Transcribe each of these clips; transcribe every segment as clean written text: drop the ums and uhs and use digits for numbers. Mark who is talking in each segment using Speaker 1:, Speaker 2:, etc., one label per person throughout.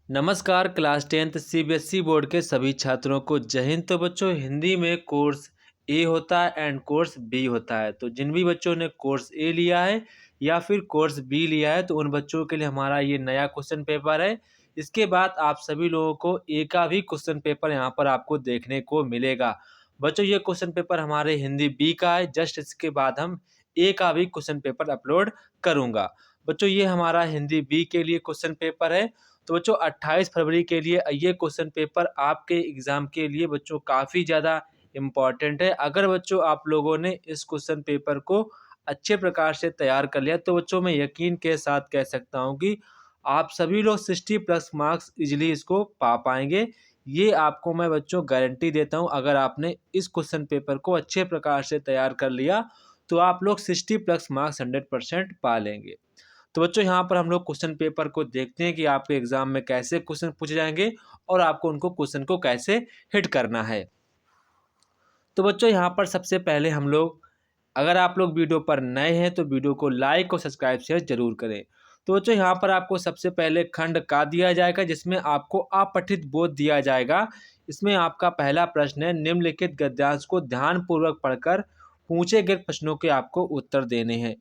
Speaker 1: नमस्कार class 10th CBSE board के सभी छात्रों को जय हिंद। तो बच्चों हिंदी में कोर्स ए होता है एंड कोर्स बी होता है। तो जिन भी बच्चों ने कोर्स ए लिया है या फिर कोर्स बी लिया है तो उन बच्चों के लिए हमारा ये नया क्वेश्चन पेपर है। इसके बाद आप सभी लोगों को ए का भी क्वेश्चन पेपर यहाँ पर आपको देखने को मिलेगा। बच्चों ये क्वेश्चन पेपर हमारे हिंदी बी का है। जस्ट इसके बाद हम ए का भी क्वेश्चन पेपर अपलोड करूँगा। बच्चों ये हमारा हिंदी बी के लिए क्वेश्चन पेपर है। तो बच्चों 28 फरवरी के लिए ये क्वेश्चन पेपर आपके एग्ज़ाम के लिए बच्चों काफ़ी ज़्यादा इम्पॉर्टेंट है। अगर बच्चों आप लोगों ने इस क्वेश्चन पेपर को अच्छे प्रकार से तैयार कर लिया तो बच्चों मैं यकीन के साथ कह सकता हूँ कि आप सभी लोग 60 प्लस मार्क्स इजीली इसको पा पाएंगे। ये आपको मैं बच्चों गारंटी देता हूँ। अगर आपने इस क्वेश्चन पेपर को अच्छे प्रकार से तैयार कर लिया तो आप लोग 60 प्लस मार्क्स 100% पा लेंगे। तो बच्चों यहाँ पर हम लोग क्वेश्चन पेपर को देखते हैं कि आपके एग्जाम में कैसे क्वेश्चन पूछे जाएंगे और आपको उनको क्वेश्चन को कैसे हिट करना है। तो बच्चों यहाँ पर सबसे पहले हम लोग, अगर आप लोग वीडियो पर नए हैं तो वीडियो को लाइक और सब्सक्राइब शेयर जरूर करें। तो बच्चों यहाँ पर आपको सबसे पहले खंड का दिया जाएगा जिसमें आपको अपठित बोध दिया जाएगा। इसमें आपका पहला प्रश्न है, निम्नलिखित गद्यांश को ध्यानपूर्वक पढ़कर पूछे गए प्रश्नों के आपको उत्तर देने हैं।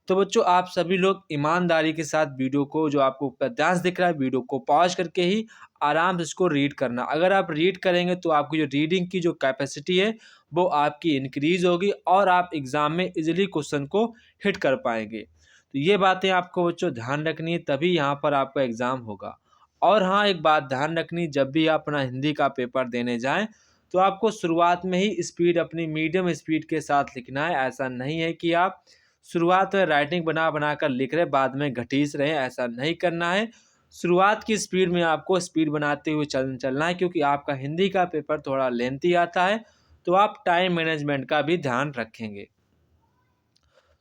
Speaker 1: तो बच्चों आप सभी लोग ईमानदारी के साथ वीडियो को, जो आपको गद्यांश दिख रहा है, वीडियो को पॉज करके ही आराम से इसको रीड करना। अगर आप रीड करेंगे तो आपकी जो रीडिंग की जो कैपेसिटी है वो आपकी इंक्रीज होगी और आप एग्ज़ाम में इजीली क्वेश्चन को हिट कर पाएंगे। तो ये बातें आपको बच्चों ध्यान रखनी है, तभी यहाँ पर आपका एग्ज़ाम होगा। और हाँ, एक बात ध्यान रखनी, जब भी आप अपना हिंदी का पेपर देने जाएं तो आपको शुरुआत में ही स्पीड अपनी मीडियम स्पीड के साथ लिखना है। ऐसा नहीं है कि आप शुरुआत में राइटिंग बना बना कर लिख रहे बाद में घटीस रहे, ऐसा नहीं करना है। शुरुआत की स्पीड में आपको स्पीड बनाते हुए चलना है, क्योंकि आपका हिंदी का पेपर थोड़ा लेंथी आता है तो आप टाइम मैनेजमेंट का भी ध्यान रखेंगे।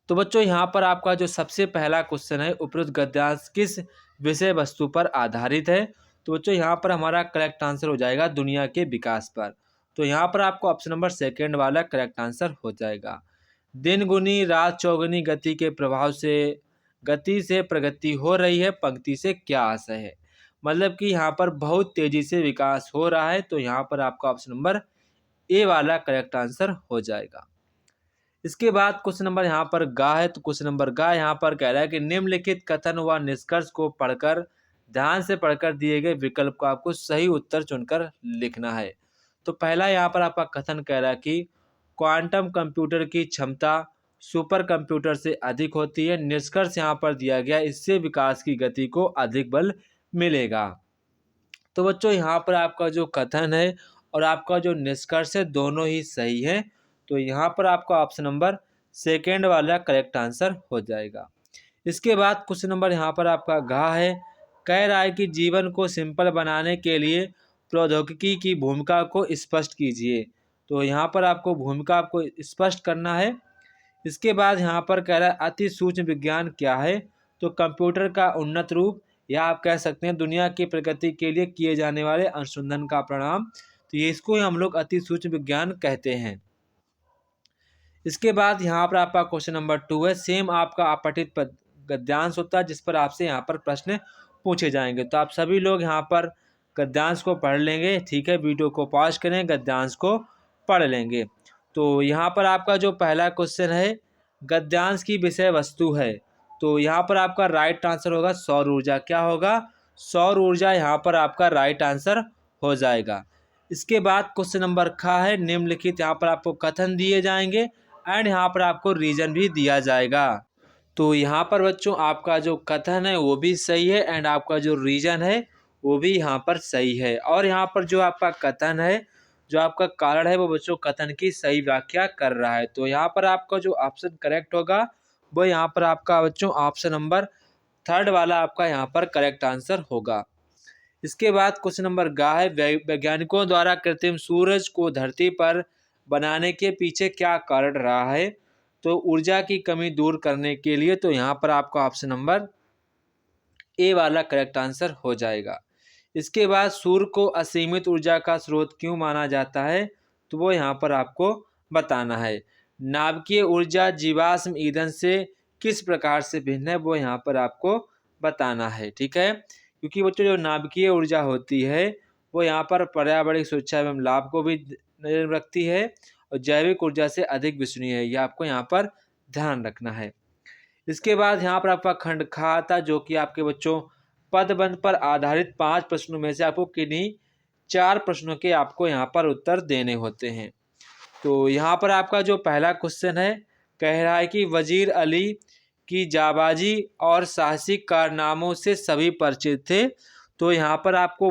Speaker 1: तो बच्चों यहाँ पर आपका जो सबसे पहला क्वेश्चन है, उपरोक्त गद्यांश किस विषय वस्तु पर आधारित है। तो बच्चों यहाँ पर हमारा करेक्ट आंसर हो जाएगा दुनिया के विकास पर। तो यहाँ पर आपको ऑप्शन नंबर सेकेंड वाला करेक्ट आंसर हो जाएगा। दिन गुनी रात चौगुनी गति के प्रभाव से गति से प्रगति हो रही है, पंक्ति से क्या आशय है। मतलब कि यहाँ पर बहुत तेजी से विकास हो रहा है। तो यहाँ पर आपका ऑप्शन नंबर ए वाला करेक्ट आंसर हो जाएगा। इसके बाद क्वेश्चन नंबर यहाँ पर गा है। तो क्वेश्चन नंबर गा यहाँ पर कह रहा है कि निम्नलिखित कथन व निष्कर्ष को पढ़कर ध्यान से पढ़कर दिए गए विकल्प को आपको सही उत्तर चुनकर लिखना है। तो पहला यहाँ पर आपका कथन कह रहा है कि क्वांटम कंप्यूटर की क्षमता सुपर कंप्यूटर से अधिक होती है। निष्कर्ष यहाँ पर दिया गया, इससे विकास की गति को अधिक बल मिलेगा। तो बच्चों यहाँ पर आपका जो कथन है और आपका जो निष्कर्ष है दोनों ही सही है। तो यहाँ पर आपका ऑप्शन नंबर सेकेंड वाला करेक्ट आंसर हो जाएगा। इसके बाद क्वेश्चन नंबर यहाँ पर आपका घ है। कह रहा है कि जीवन को सिंपल बनाने के लिए प्रौद्योगिकी की भूमिका को स्पष्ट कीजिए। तो यहाँ पर आपको भूमिका आपको स्पष्ट करना है। इसके बाद यहाँ पर कह रहा है अति सूक्ष्म विज्ञान क्या है। तो कंप्यूटर का उन्नत रूप, या आप कह सकते हैं दुनिया की प्रगति के लिए किए जाने वाले अनुसंधान का परिणाम। तो ये इसको हम लोग अति सूक्ष्म विज्ञान कहते हैं। इसके बाद यहाँ पर आपका क्वेश्चन नंबर 2 है। सेम आपका अपठित गद्यांश होता है जिस पर आपसे यहाँ पर प्रश्न पूछे जाएंगे। तो आप सभी लोग यहाँ पर गद्यांश को पढ़ लेंगे, ठीक है। वीडियो को पॉज करें, गद्यांश को पढ़ लेंगे। तो यहाँ पर आपका जो पहला क्वेश्चन है, गद्यांश की विषय वस्तु है। तो यहाँ पर आपका राइट आंसर होगा सौर ऊर्जा। क्या होगा? सौर ऊर्जा यहाँ पर आपका राइट आंसर हो जाएगा। इसके बाद क्वेश्चन नंबर ख है। निम्नलिखित यहाँ पर आपको कथन दिए जाएंगे एंड यहाँ पर आपको रीजन भी दिया जाएगा। तो यहाँ पर बच्चों आपका जो कथन है वो भी सही है एंड आपका जो रीजन है वो भी यहाँ पर सही है। और यहाँ पर जो आपका कथन है, जो आपका कारण है, वो बच्चों कथन की सही व्याख्या कर रहा है। तो यहाँ पर आपका जो ऑप्शन करेक्ट होगा वो यहाँ पर आपका बच्चों ऑप्शन नंबर थर्ड वाला आपका यहाँ पर करेक्ट आंसर होगा। इसके बाद क्वेश्चन नंबर गा है। वैज्ञानिकों द्वारा कृत्रिम सूरज को धरती पर बनाने के पीछे क्या कारण रहा है। तो ऊर्जा की कमी दूर करने के लिए। तो यहाँ पर आपका ऑप्शन नंबर ए वाला करेक्ट आंसर हो जाएगा। इसके बाद सूर्य को असीमित ऊर्जा का स्रोत क्यों माना जाता है। तो वो यहाँ पर आपको बताना है। नाभिकीय ऊर्जा जीवाश्म ईंधन से किस प्रकार से भिन्न है, वो यहाँ पर आपको बताना है, ठीक है। क्योंकि बच्चों जो नाभिकीय ऊर्जा होती है वो यहाँ पर पर्यावरणिक सुरक्षा एवं लाभ को भी नजर में रखती है और जैविक ऊर्जा से अधिक विश्वसनीय है। यह आपको यहाँ पर ध्यान रखना है। इसके बाद यहाँ पर आपका खंड खा था, जो कि आपके बच्चों पदबंध पर आधारित 5 प्रश्नों में से आपको किन्हीं 4 प्रश्नों के आपको यहाँ पर उत्तर देने होते हैं। तो यहाँ पर आपका जो पहला क्वेश्चन है, कह रहा है कि वजीर अली की जाबाजी और साहसिक कारनामों से सभी परिचित थे। तो यहाँ पर आपको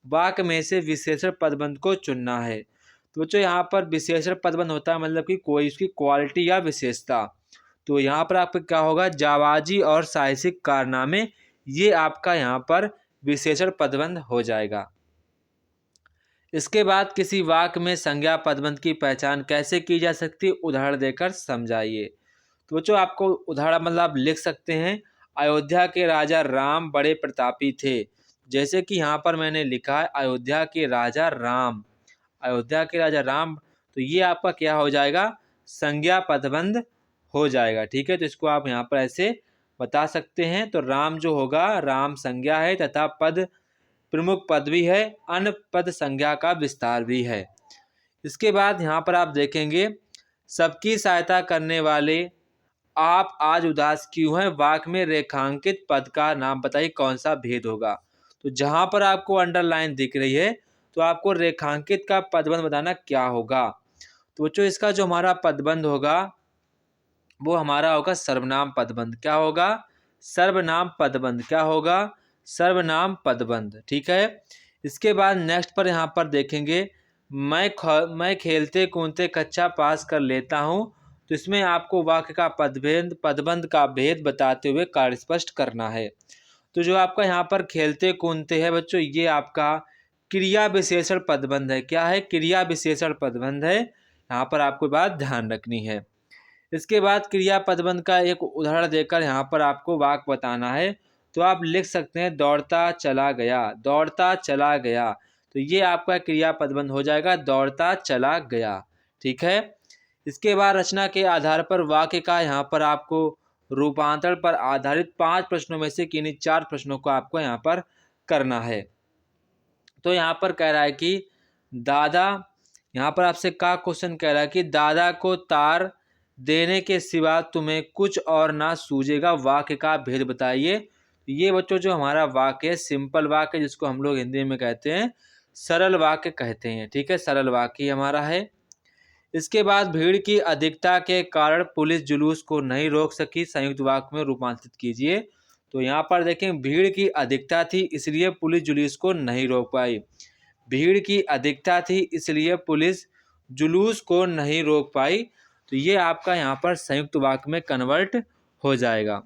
Speaker 1: वाक में से विशेषण पदबंध को चुनना है। तो बच्चों यहाँ पर विशेषण पदबंध होता है मतलब कि कोई उसकी क्वालिटी या विशेषता। तो यहाँ पर आपका क्या होगा, जाबाजी और साहसिक कारनामे, ये आपका यहाँ पर विशेषण पदबंध हो जाएगा। इसके बाद किसी वाक्य में संज्ञा पदबंध की पहचान कैसे की जा सकती है, उदाहरण देकर समझाइए। तो बच्चों आपको उदाहरण मतलब आप लिख सकते हैं, अयोध्या के राजा राम बड़े प्रतापी थे। जैसे कि यहाँ पर मैंने लिखा है अयोध्या के राजा राम, अयोध्या के राजा राम, तो ये आपका क्या हो जाएगा, संज्ञा पदबंध हो जाएगा। ठीक है, तो इसको आप यहाँ पर ऐसे बता सकते हैं। तो राम जो होगा, राम संज्ञा है तथा पद प्रमुख पद भी है, अन्य पद संज्ञा का विस्तार भी है। इसके बाद यहाँ पर आप देखेंगे, सबकी सहायता करने वाले आप आज उदास क्यों हैं, वाक्य में रेखांकित पद का नाम बताइए, कौन सा भेद होगा। तो जहाँ पर आपको अंडरलाइन दिख रही है तो आपको रेखांकित का पदबंध बताना क्या होगा। तो बच्चों इसका जो हमारा पदबंध होगा वो हमारा होगा सर्वनाम पदबंध। क्या होगा, सर्वनाम पदबंध। क्या होगा, सर्वनाम पदबंध। ठीक है। इसके बाद नेक्स्ट पर यहाँ पर देखेंगे, मैं खेलते कूदते कक्षा पास कर लेता हूँ। तो इसमें आपको वाक्य का पदबंध का भेद बताते हुए कार्य स्पष्ट करना है। तो जो आपका यहाँ पर खेलते कूदते है बच्चों, ये आपका क्रिया विशेषण पदबंध है। क्या है, क्रिया विशेषण पदबंध है। यहाँ पर आपको बात ध्यान रखनी है। इसके बाद क्रिया पदबंध का एक उदाहरण देकर यहाँ पर आपको वाक्य बताना है। तो आप लिख सकते हैं दौड़ता चला गया, दौड़ता चला गया। तो ये आपका क्रिया पदबंध हो जाएगा, दौड़ता चला गया। ठीक है। इसके बाद रचना के आधार पर वाक्य का यहाँ पर आपको रूपांतरण पर आधारित 5 प्रश्नों में से किन्हीं 4 प्रश्नों को आपको यहाँ पर करना है। तो यहाँ पर कह रहा है कि दादा, यहाँ पर आपसे का क्वेश्चन कह रहा है कि दादा को तार देने के सिवा तुम्हें कुछ और ना सूझेगा, वाक्य का भेद बताइए। ये बच्चों जो हमारा वाक्य है, सिंपल वाक्य, जिसको हम लोग हिंदी में कहते हैं सरल वाक्य कहते हैं। ठीक है, सरल वाक्य हमारा है। इसके बाद भीड़ की अधिकता के कारण पुलिस जुलूस को नहीं रोक सकी, संयुक्त वाक्य में रूपांतरित कीजिए। तो यहाँ पर देखें, भीड़ की अधिकता थी इसलिए पुलिस जुलूस को नहीं रोक पाई। भीड़ की अधिकता थी इसलिए पुलिस जुलूस को नहीं रोक पाई। तो ये आपका यहाँ पर संयुक्त वाक्य में कन्वर्ट हो जाएगा।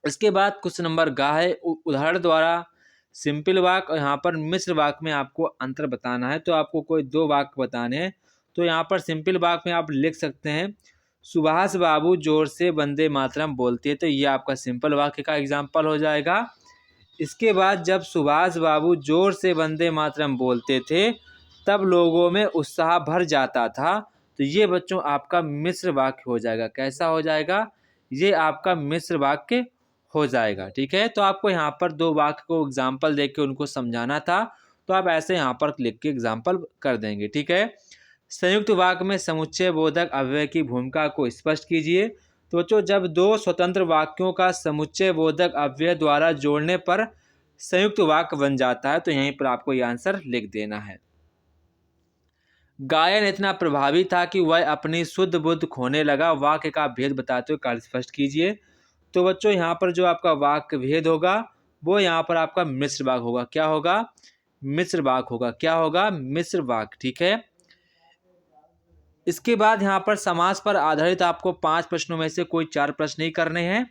Speaker 1: इसके बाद क्वेश्चन नंबर गा है, उदाहरण द्वारा सिंपल वाक्य और यहाँ पर मिश्र वाक्य में आपको अंतर बताना है। तो आपको कोई 2 वाक्य बताने हैं। तो यहाँ पर सिंपल वाक्य में आप लिख सकते हैं, सुभाष बाबू जोर से वंदे मातरम बोलते हैं। तो ये आपका सिंपल वाक्य का एग्जाम्पल हो जाएगा। इसके बाद जब सुभाष बाबू जोर से वंदे मातरम बोलते थे तब लोगों में उत्साह भर जाता था। तो ये बच्चों आपका मिश्र वाक्य हो जाएगा। कैसा हो जाएगा, ये आपका मिश्र वाक्य हो जाएगा। ठीक है, तो आपको यहाँ पर 2 वाक्य को एग्जाम्पल देके उनको समझाना था। तो आप ऐसे यहाँ पर लिख के एग्जाम्पल कर देंगे। ठीक है। संयुक्त वाक्य में समुच्चय बोधक अव्यय की भूमिका को स्पष्ट कीजिए। तो बच्चों जब 2 स्वतंत्र वाक्यों का समुच्चय बोधक अव्यय द्वारा जोड़ने पर संयुक्त वाक्य बन जाता है, तो यहीं पर आपको ये आंसर लिख देना है। गायन इतना प्रभावी था कि वह अपनी शुद्ध बुद्ध खोने लगा, वाक्य का भेद बताते हुए कार्य स्पष्ट कीजिए। तो बच्चों यहाँ पर जो आपका वाक्य भेद होगा वो यहाँ पर आपका मिश्र वाक्य होगा। क्या होगा, मिश्र वाक्य होगा। क्या होगा, मिश्र वाक्य। ठीक है। इसके बाद यहाँ पर समास पर आधारित आपको 5 प्रश्नों में से कोई 4 प्रश्न ही करने हैं।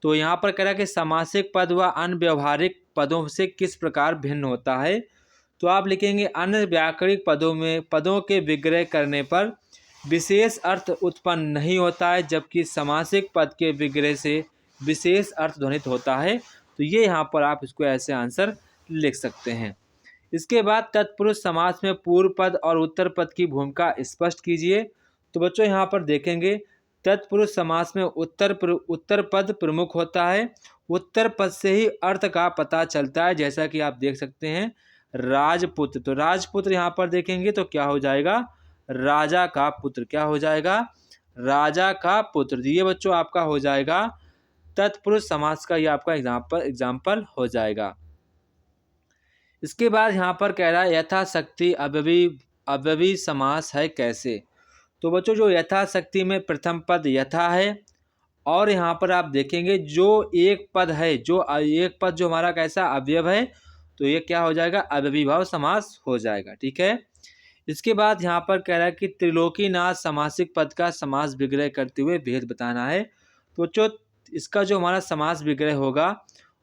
Speaker 1: तो यहाँ पर कह रहा है कि समासिक पद व अन्य व्यवहारिक पदों से किस प्रकार भिन्न होता है। तो आप लिखेंगे, अन्य व्याकरणिक पदों के विग्रह करने पर विशेष अर्थ उत्पन्न नहीं होता है, जबकि समासिक पद के विग्रह से विशेष अर्थ ध्वनित होता है। तो ये यहाँ पर आप इसको ऐसे आंसर लिख सकते हैं। इसके बाद तत्पुरुष समास में पूर्व पद और उत्तर पद की भूमिका स्पष्ट कीजिए। तो बच्चों यहाँ पर देखेंगे, तत्पुरुष समास में उत्तर पद प्रमुख होता है। उत्तर पद से ही अर्थ का पता चलता है। जैसा कि आप देख सकते हैं राजपुत्र, तो राजपुत्र यहाँ पर देखेंगे तो क्या हो जाएगा, राजा का पुत्र। क्या हो जाएगा, राजा का पुत्र। ये बच्चों आपका हो जाएगा तत्पुरुष समास का, ये आपका एग्जाम्पल हो जाएगा। इसके बाद यहाँ पर कह रहा है यथाशक्ति अव्ययी समास है कैसे। तो बच्चों जो यथाशक्ति में प्रथम पद यथा है, और यहाँ पर आप देखेंगे जो एक पद है, जो एक पद जो हमारा कैसा अवयव है, तो ये क्या हो जाएगा, अव्ययीभाव समास हो जाएगा। ठीक है। इसके बाद यहाँ पर कह रहा है कि त्रिलोकीनाथ समासिक पद का समास विग्रह करते हुए भेद बताना है। तो बच्चों इसका जो हमारा समास विग्रह होगा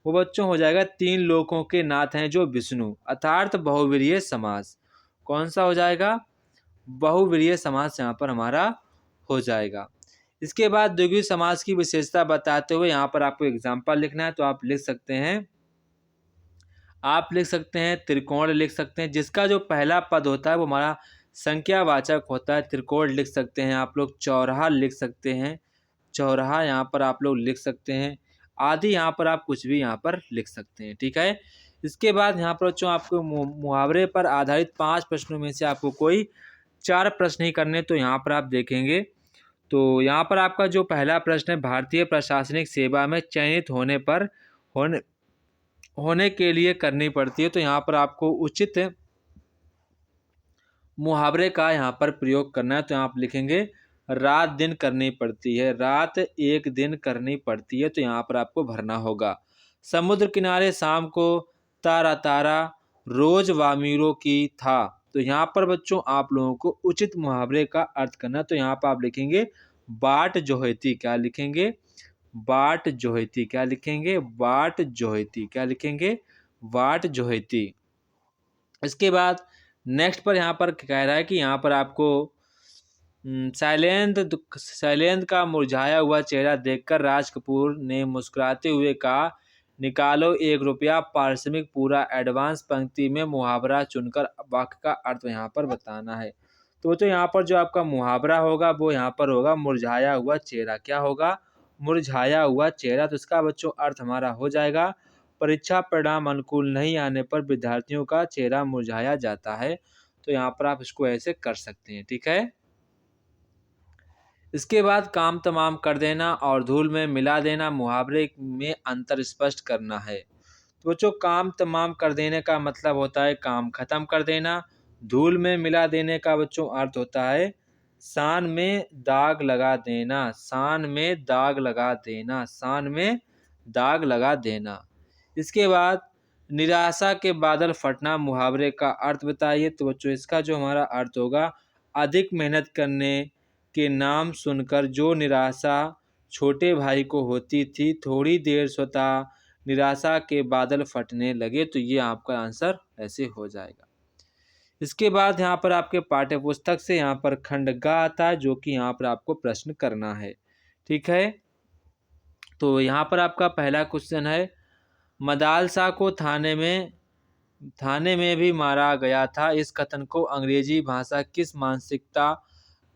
Speaker 1: वो बच्चों हो जाएगा तीन लोकों के नाथ हैं जो विष्णु, अर्थात बहुव्रीहि समास। कौन सा हो जाएगा, बहुव्रीहि समास यहाँ पर हमारा हो जाएगा। इसके बाद द्विगु समास की विशेषता बताते हुए यहाँ पर आपको एग्जाम्पल लिखना है, तो आप लिख सकते हैं त्रिकोण लिख सकते हैं, जिसका जो पहला पद होता है वो हमारा संख्यावाचक होता है। त्रिकोण लिख सकते हैं आप लोग, चौराहा लिख सकते हैं, चौराहा यहाँ पर आप लोग लिख सकते हैं, आदि यहाँ पर आप कुछ भी यहाँ पर लिख सकते हैं। ठीक है। इसके बाद यहाँ पर बच्चों आपको मुहावरे पर आधारित 5 प्रश्नों में से आपको कोई 4 प्रश्न ही करने। तो यहाँ पर आप देखेंगे तो यहाँ पर आपका जो पहला प्रश्न है, भारतीय प्रशासनिक सेवा में चयनित होने के लिए करनी पड़ती है। तो यहाँ पर आपको उचित मुहावरे का यहाँ पर प्रयोग करना है। तो यहाँ आप लिखेंगे रात दिन करनी पड़ती है, रात एक दिन करनी पड़ती है, तो यहाँ पर आपको भरना होगा। समुद्र किनारे शाम को तारा तारा रोज वामीरों की था। तो यहाँ पर बच्चों आप लोगों को उचित मुहावरे का अर्थ करना। तो यहाँ पर आप लिखेंगे बाट जोहती। क्या लिखेंगे, बाट जोहती। क्या लिखेंगे, बाट जोहती। क्या लिखेंगे, बाट जोहती। इसके बाद नेक्स्ट पर यहाँ पर कह रहा है कि यहाँ पर आपको शैलेंद्र का मुरझाया हुआ चेहरा देखकर राज कपूर ने मुस्कुराते हुए कहा, निकालो 1 रुपया पारिश्रमिक पूरा एडवांस। पंक्ति में मुहावरा चुनकर वाक्य का अर्थ यहाँ पर बताना है। तो यहाँ पर जो आपका मुहावरा होगा वो यहाँ पर होगा मुरझाया हुआ चेहरा। क्या होगा, मुरझाया हुआ चेहरा। तो इसका बच्चों अर्थ हमारा हो जाएगा, परीक्षा परिणाम अनुकूल नहीं आने पर विद्यार्थियों का चेहरा मुरझाया जाता है। तो यहाँ पर आप इसको ऐसे कर सकते हैं। ठीक है। इसके बाद काम तमाम कर देना और धूल में मिला देना, मुहावरे में अंतर स्पष्ट करना है। तो बच्चों काम तमाम कर देने का मतलब होता है काम खत्म कर देना। धूल में मिला देने का बच्चों अर्थ होता है शान में दाग लगा देना, शान में दाग लगा देना, शान में दाग लगा देना। इसके बाद निराशा के बादल फटना, मुहावरे का अर्थ बताइए। तो बच्चों इसका जो हमारा अर्थ होगा, अधिक मेहनत करने के नाम सुनकर जो निराशा छोटे भाई को होती थी, थोड़ी देर स्वतः निराशा के बादल फटने लगे। तो ये आपका आंसर ऐसे हो जाएगा। इसके बाद यहाँ पर आपके पाठ्य पुस्तक से यहाँ पर खंड ग आता है, जो कि यहाँ पर आपको प्रश्न करना है। ठीक है। तो यहाँ पर आपका पहला क्वेश्चन है, मदालसा को थाने में भी मारा गया था। इस कथन को अंग्रेजी भाषा किस मानसिकता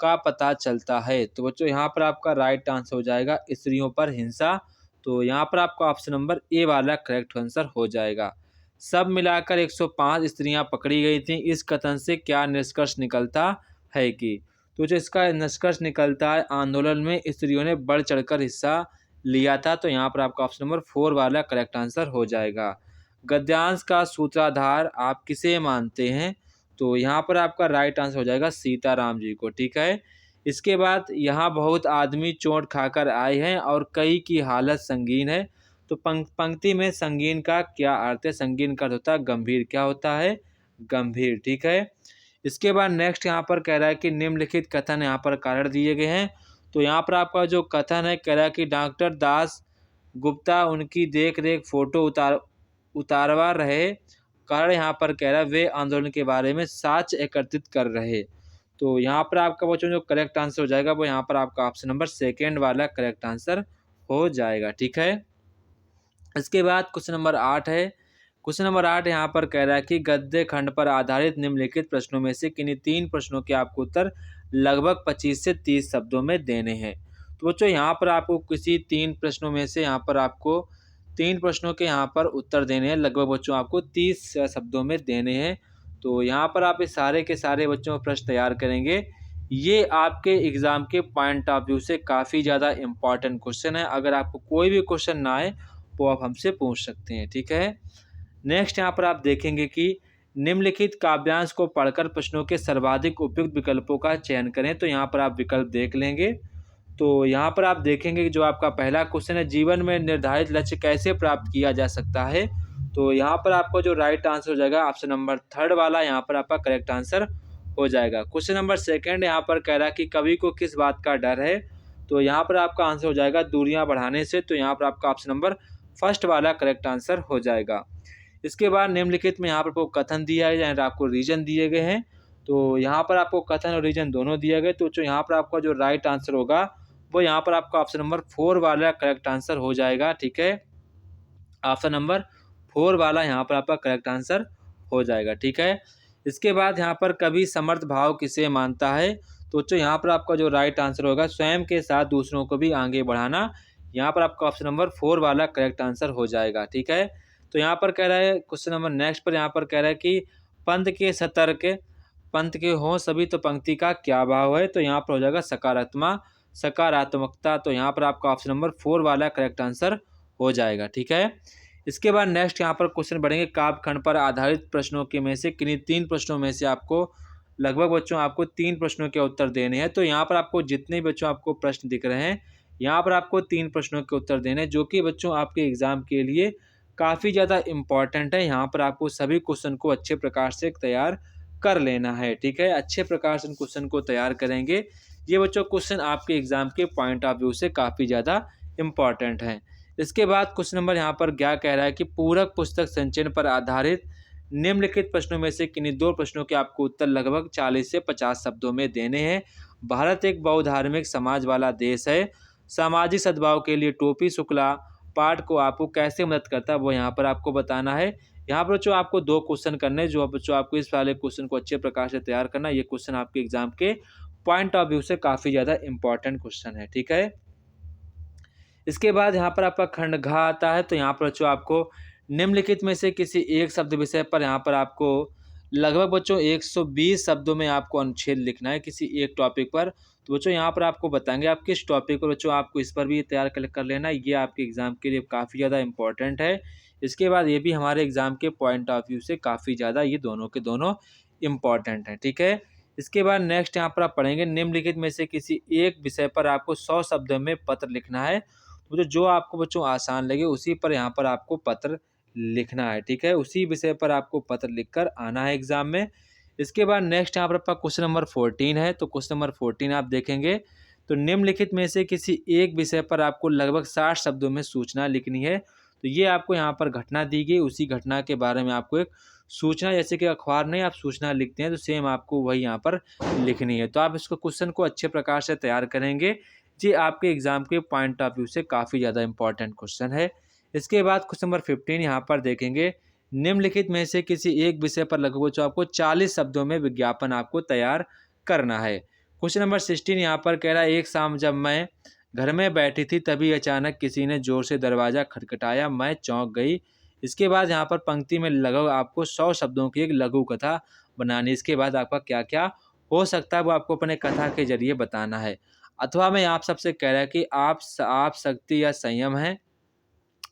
Speaker 1: का पता चलता है। तो बच्चों यहाँ पर आपका राइट आंसर हो जाएगा स्त्रियों पर हिंसा। तो यहाँ पर आपका ऑप्शन नंबर ए वाला करेक्ट आंसर हो जाएगा। सब मिलाकर 105 स्त्रियां पकड़ी गई थीं। इस कथन से क्या निष्कर्ष निकलता है कि, तो जो इसका निष्कर्ष निकलता है आंदोलन में स्त्रियों ने बढ़ चढ़कर हिस्सा लिया था। तो यहाँ पर आपका ऑप्शन नंबर 4 वाला करेक्ट आंसर हो जाएगा। गद्यांश का सूत्रधार आप किसे मानते हैं। तो यहाँ पर आपका राइट आंसर हो जाएगा सीताराम जी को। ठीक है। इसके बाद यहाँ बहुत आदमी चोट खाकर आए हैं और कई की हालत संगीन है। तो पंक्ति में संगीन का क्या अर्थ है, संगीन का अर्थ होता है गंभीर। क्या होता है, गंभीर। ठीक है। इसके बाद नेक्स्ट यहाँ पर कह रहा है कि निम्नलिखित कथन यहाँ पर कारण दिए गए हैं। तो यहाँ पर आपका जो कथन है कह रहा है कि डॉक्टर दास गुप्ता उनकी देख रेख फोटो उतारवा रहे, कारण यहाँ पर कह रहा है वे आंदोलन के बारे में साक्ष्य एकत्रित कर रहे। तो यहाँ पर आपका बच्चों जो करेक्ट आंसर हो जाएगा वो यहाँ पर आपका ऑप्शन नंबर 2 वाला करेक्ट आंसर हो जाएगा। ठीक है। इसके बाद क्वेश्चन नंबर 8 है। क्वेश्चन नंबर 8 यहाँ पर कह रहा है कि गद्य खंड पर आधारित निम्नलिखित प्रश्नों में से किन्हीं 3 प्रश्नों के आपको उत्तर लगभग 25 से 30 शब्दों में देने हैं। तो बच्चों यहाँ पर आपको किसी 3 प्रश्नों में से यहाँ पर आपको 3 प्रश्नों के यहाँ पर उत्तर देने हैं। लगभग बच्चों आपको 30 शब्दों में देने हैं। तो यहाँ पर आप इस सारे के सारे बच्चों प्रश्न तैयार करेंगे। ये आपके एग्ज़ाम के पॉइंट ऑफ व्यू से काफ़ी ज़्यादा इम्पोर्टेंट क्वेश्चन है। अगर आपको कोई भी क्वेश्चन ना आए तो आप हमसे पूछ सकते हैं, ठीक है। नेक्स्ट यहाँ पर आप देखेंगे कि निम्नलिखित काव्यांश को पढ़कर प्रश्नों के सर्वाधिक उपयुक्त विकल्पों का चयन करें। तो यहाँ पर आप विकल्प देख लेंगे। तो यहाँ पर आप देखेंगे कि जो आपका पहला क्वेश्चन है, जीवन में निर्धारित लक्ष्य कैसे प्राप्त किया जा सकता है। तो यहाँ पर आपका जो राइट आंसर हो जाएगा ऑप्शन नंबर 3 वाला, यहाँ पर आपका करेक्ट आंसर हो जाएगा। क्वेश्चन नंबर 2 यहाँ पर कह रहा है कि कवि को किस बात का डर है। तो यहाँ पर आपका आंसर हो जाएगा दूरियां बढ़ाने से। तो यहाँ पर आपका ऑप्शन नंबर 1 वाला करेक्ट आंसर हो जाएगा। इसके बाद निम्नलिखित में यहाँ पर आपको कथन दिया है या आपको रीजन दिए गए हैं। तो यहाँ पर आपको कथन और रीजन दोनों दिए गए। तो जो यहाँ पर आपका जो राइट आंसर होगा वो यहाँ पर आपका ऑप्शन नंबर 4 वाला करेक्ट आंसर हो जाएगा, ठीक है। ऑप्शन नंबर 4 वाला यहाँ पर आपका करेक्ट आंसर हो जाएगा, ठीक है। इसके बाद यहाँ पर कवि समर्थ भाव किसे मानता है। तो बच्चों यहाँ पर आपका जो राइट आंसर होगा स्वयं के साथ दूसरों को भी आगे बढ़ाना। यहाँ पर आपका ऑप्शन नंबर 4 वाला करेक्ट आंसर हो जाएगा, ठीक है। तो यहाँ पर कह रहा है क्वेश्चन नंबर नेक्स्ट पर यहाँ पर कह रहा है कि पंथ के सतर्क पंथ के हों सभी तो पंक्ति का क्या भाव है। तो यहाँ पर हो जाएगा सकारात्मकता। तो यहाँ पर आपका ऑप्शन नंबर 4 वाला करेक्ट आंसर हो जाएगा, ठीक है। इसके बाद नेक्स्ट यहाँ पर क्वेश्चन बढ़ेंगे काव्य खंड पर आधारित प्रश्नों के में से किन्हीं 3 प्रश्नों में से आपको लगभग बच्चों आपको 3 प्रश्नों के उत्तर देने हैं। तो यहाँ पर आपको जितने बच्चों आपको प्रश्न दिख रहे हैं यहाँ पर आपको 3 प्रश्नों के उत्तर देने हैं, जो कि बच्चों आपके एग्जाम के लिए काफ़ी ज़्यादा इम्पॉर्टेंट है। यहाँ पर आपको सभी क्वेश्चन को अच्छे प्रकार से तैयार कर लेना है, ठीक है। अच्छे प्रकार से क्वेश्चन को तैयार करेंगे। ये बच्चों क्वेश्चन आपके एग्जाम के पॉइंट ऑफ व्यू से काफ़ी ज़्यादा इम्पॉर्टेंट हैं। इसके बाद क्वेश्चन नंबर यहाँ पर क्या कह रहा है कि पूरक पुस्तक संचयन पर आधारित निम्नलिखित प्रश्नों में से किन्हीं 2 प्रश्नों के आपको उत्तर लगभग 40 से 50 शब्दों में देने हैं। भारत एक बहुधार्मिक समाज वाला देश है। सामाजिक सद्भाव के लिए टोपी शुक्ला पाठ को आपको कैसे मदद करता है वो यहाँ पर आपको बताना है। यहाँ पर बच्चों आपको 2 क्वेश्चन करने हैं, जो बच्चों आपको इस वाले क्वेश्चन को अच्छे प्रकार से तैयार करना। ये क्वेश्चन आपके एग्जाम के पॉइंट ऑफ व्यू से काफ़ी ज़्यादा इंपॉर्टेंट क्वेश्चन है, ठीक है। इसके बाद यहाँ पर आपका खंड घ आता है। तो यहाँ पर बच्चों आपको निम्नलिखित में से किसी एक शब्द विषय पर यहाँ पर आपको लगभग बच्चों 120 शब्दों में आपको अनुच्छेद लिखना है किसी एक टॉपिक पर। तो बच्चों यहाँ पर आपको बताएंगे आप किस टॉपिक पर, बच्चों आपको इस पर भी तैयार कर लेना। ये आपके एग्ज़ाम के लिए काफ़ी ज़्यादा इंपॉर्टेंट है। इसके बाद ये भी हमारे एग्ज़ाम के पॉइंट ऑफ व्यू से काफ़ी ज़्यादा ये दोनों के दोनों इम्पॉर्टेंट हैं, ठीक है। इसके बाद नेक्स्ट यहाँ पर आप पढ़ेंगे निम्नलिखित में से किसी एक विषय पर आपको 100 शब्दों में पत्र लिखना है। तो जो आपको बच्चों आसान लगे उसी पर यहाँ पर आपको पत्र लिखना है, ठीक है। उसी विषय पर आपको पत्र लिखकर आना है एग्जाम में। इसके बाद नेक्स्ट यहाँ पर आपका क्वेश्चन नंबर 14 है। तो क्वेश्चन नंबर 14 आप देखेंगे तो निम्नलिखित में से किसी एक विषय पर आपको लगभग 60 शब्दों में सूचना लिखनी है। तो ये आपको यहाँ पर घटना दी गई, उसी घटना के बारे में आपको एक सूचना, जैसे कि अखबार में आप सूचना लिखते हैं तो सेम आपको वही यहाँ पर लिखनी है। तो आप इसको क्वेश्चन को अच्छे प्रकार से तैयार करेंगे। जी आपके एग्जाम के पॉइंट ऑफ व्यू से काफ़ी ज़्यादा इंपॉर्टेंट क्वेश्चन है। इसके बाद क्वेश्चन नंबर 15 यहाँ पर देखेंगे निम्नलिखित में से किसी एक विषय पर लगभग जो आपको 40 शब्दों में विज्ञापन आपको तैयार करना है। क्वेश्चन नंबर 16 यहाँ पर कह रहा है एक शाम जब मैं घर में बैठी थी तभी अचानक किसी ने जोर से दरवाज़ा खटखटाया, मैं चौंक गई। इसके बाद यहाँ पर पंक्ति में लगभग आपको 100 शब्दों की एक लघु कथा बनानी। इसके बाद आपका क्या क्या हो सकता है वो आपको अपने कथा के जरिए बताना है। अथवा मैं आप सबसे कह रहा है कि आप शक्ति या संयम हैं,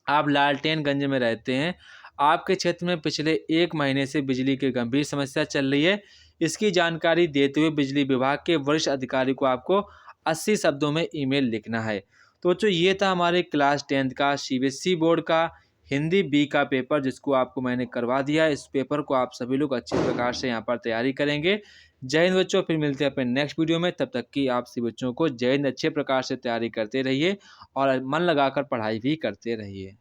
Speaker 1: आप लालटेनगंज में रहते हैं, आपके क्षेत्र में पिछले 1 महीने से बिजली की गंभीर समस्या चल रही है। इसकी जानकारी देते हुए बिजली विभाग के वरिष्ठ अधिकारी को आपको 80 शब्दों में ईमेल लिखना है। तो बच्चों ये था हमारे क्लास 10th का सीबीएसई बोर्ड का हिंदी बी का पेपर, जिसको आपको मैंने करवा दिया। इस पेपर को आप सभी लोग अच्छे प्रकार से यहाँ पर तैयारी करेंगे। जय हिंद बच्चों, फिर मिलते हैं अपने नेक्स्ट वीडियो में। तब तक कि आप सभी बच्चों को जय हिंद, अच्छे प्रकार से तैयारी करते रहिए और मन लगाकर पढ़ाई भी करते रहिए।